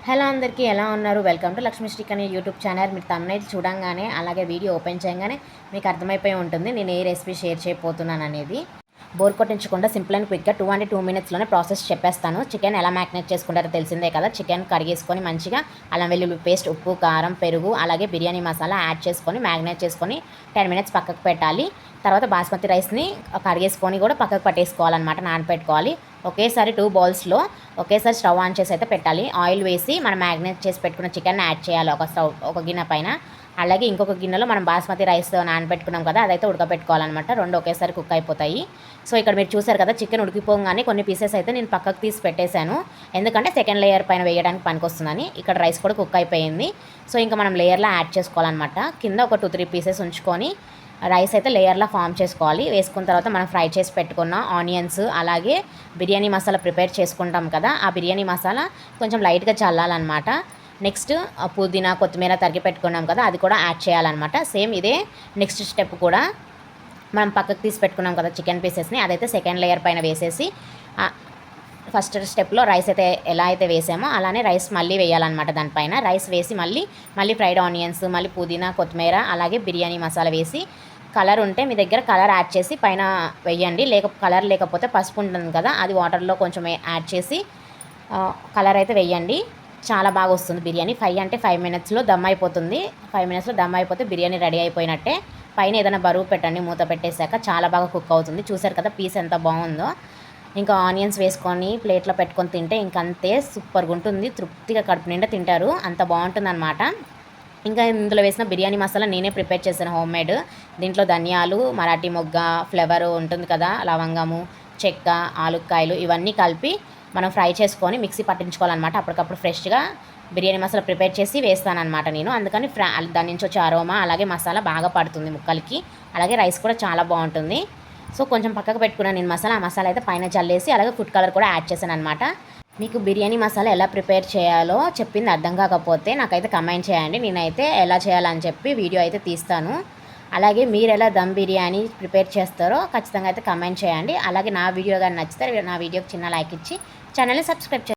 Hello అందరికీ ఎలా ఉన్నారు? వెల్కమ్ టు లక్ష్మీ శ్రీక్ అనే యూట్యూబ్ ఛానల్. మీరు థంబ్నెయిల్ చూడంగానే అలాగే వీడియో ఓపెన్ చేయగానే మీకు అర్థమైపోయి ఉంటుంది నేను ఏ రెసిపీ షేర్ చేయబోతున్నాను అనేది. బోర్ కొట్టించకుండా సింపుల్ అండ్ క్విక్గా 2 మినిట్స్లోనే ప్రాసెస్ చెప్పేస్తాను. చికెన్ ఎలా మ్యారినేట్ చేసుకుంటారో తెలిసిందే కదా. చికెన్ కడిగేసుకొని మంచిగా అల్లం వెల్లుల్లి పేస్ట్, ఉప్పు, కారం, పెరుగు అలాగే బిర్యానీ మసాలా యాడ్ చేసుకొని మ్యారినేట్ చేసుకొని 10 మినిట్స్ పక్కకు పెట్టాలి. తర్వాత బాస్మతి రైస్ని కడిగేసుకొని కూడా పక్కకు పట్టేసుకోవాలన్నమాట, నానపెట్టుకోవాలి. ఒకేసారి 2 బౌల్స్లో ఒకేసారి స్టవ్ ఆన్ చేసి అయితే పెట్టాలి. ఆయిల్ వేసి మనం మ్యారినేట్ చేసి పెట్టుకున్న చికెన్ యాడ్ చేయాలి ఒక గిన్నె పైన. అలాగే ఇంకొక గిన్నెలో మనం బాస్మతి రైస్ నానబెట్టుకున్నాం కదా, అదైతే ఉడకబెట్టుకోవాలన్నమాట. రెండు ఒకేసారి కుక్ అయిపోతాయి. సో ఇక్కడ మీరు చూసారు కదా, చికెన్ ఉడికిపోగానే కొన్ని పీసెస్ అయితే నేను పక్కకు తీసి పెట్టేశాను, ఎందుకంటే సెకండ్ లేయర్ పైన వేయడానికి పనికొస్తుందని. ఇక్కడ రైస్ కూడా కుక్ అయిపోయింది. సో ఇంకా మనం లేయర్లో యాడ్ చేసుకోవాలన్నమాట. కింద ఒక 2-3 పీసెస్ ఉంచుకొని రైస్ అయితే లేయర్లా ఫామ్ చేసుకోవాలి. వేసుకున్న తర్వాత మనం ఫ్రై చేసి పెట్టుకున్న ఆనియన్స్ అలాగే బిర్యానీ మసాలా ప్రిపేర్ చేసుకుంటాం కదా, ఆ బిర్యానీ మసాలా కొంచెం లైట్గా చల్లాలన్నమాట. నెక్స్ట్ పుదీనా, కొత్తిమీర తరిగి పెట్టుకున్నాం కదా, అది కూడా యాడ్ చేయాలన్నమాట. సేమ్ ఇదే నెక్స్ట్ స్టెప్ కూడా. మనం పక్కకు తీసి పెట్టుకున్నాం కదా చికెన్ పీసెస్ని, అదైతే సెకండ్ లేయర్ పైన వేసేసి ఫస్ట్ స్టెప్లో రైస్ అయితే ఎలా అయితే వేసామో అలానే రైస్ మళ్ళీ వేయాలన్నమాట. దానిపైన రైస్ వేసి మళ్ళీ ఫ్రైడ్ ఆనియన్స్, మళ్ళీ పుదీనా, కొత్తిమీర అలాగే బిర్యానీ మసాలా వేసి, కలర్ ఉంటే మీ దగ్గర కలర్ యాడ్ చేసి పైన వేయండి. కలర్ లేకపోతే పసుపు ఉంటుంది కదా, అది వాటర్లో కొంచెం యాడ్ చేసి కలర్ అయితే వేయండి. చాలా బాగా వస్తుంది బిర్యానీ. 5 మినిట్స్లో దమ్ అయిపోతుంది. 5 మినిట్స్లో దమ్ అయిపోతే బిర్యానీ రెడీ అయిపోయినట్టే. పైన ఏదైనా బరువు పెట్టండి, మూత పెట్టేశాక చాలా బాగా కుక్ అవుతుంది. చూసారు కదా పీస్ ఎంత బాగుందో. ఇంకా ఆనియన్స్ వేసుకొని ప్లేట్లో పెట్టుకొని తింటే ఇంకంతే సూపర్గా ఉంటుంది. తృప్తిగా కడుపు నిండా తింటారు, అంత బాగుంటుందన్నమాట. ఇంకా ఇందులో వేసిన బిర్యానీ మసాలా నేనే ప్రిపేర్ చేశాను, హోమ్మేడ్. దీంట్లో ధనియాలు, మరాఠీ మొగ్గ, ఫ్లేవర్ ఉంటుంది కదా, లవంగము, చెక్క, ఆలుక్కాయలు ఇవన్నీ కలిపి మనం ఫ్రై చేసుకొని మిక్సీ పట్టించుకోవాలన్నమాట. అప్పటికప్పుడు ఫ్రెష్గా బిర్యానీ మసాలా ప్రిపేర్ చేసి వేస్తానన్నమాట నేను. అందుకని దాని నుంచి వచ్చే అరోమా అలాగే మసాలా బాగా పడుతుంది ముక్కలకి. అలాగే రైస్ కూడా చాలా బాగుంటుంది. సో కొంచెం పక్కకు పెట్టుకున్నాను నేను మసాలా. ఆ మసాలా అయితే పైన చల్లేసి అలాగే ఫుడ్ కలర్ కూడా యాడ్ చేశాను అనమాట. మీకు బిర్యానీ మసాలా ఎలా ప్రిపేర్ చేయాలో చెప్పింది అర్థం కాకపోతే నాకైతే కమెంట్ చేయండి. నేనైతే ఎలా చేయాలని చెప్పి వీడియో అయితే తీస్తాను. అలాగే మీరు ఎలా దమ్ బిర్యానీ ప్రిపేర్ చేస్తారో ఖచ్చితంగా అయితే కమెంట్ చేయండి. అలాగే నా వీడియో కానీ నచ్చితే నా వీడియోకి చిన్న లైక్ ఇచ్చి ఛానల్ని సబ్స్క్రైబ్ చేయండి.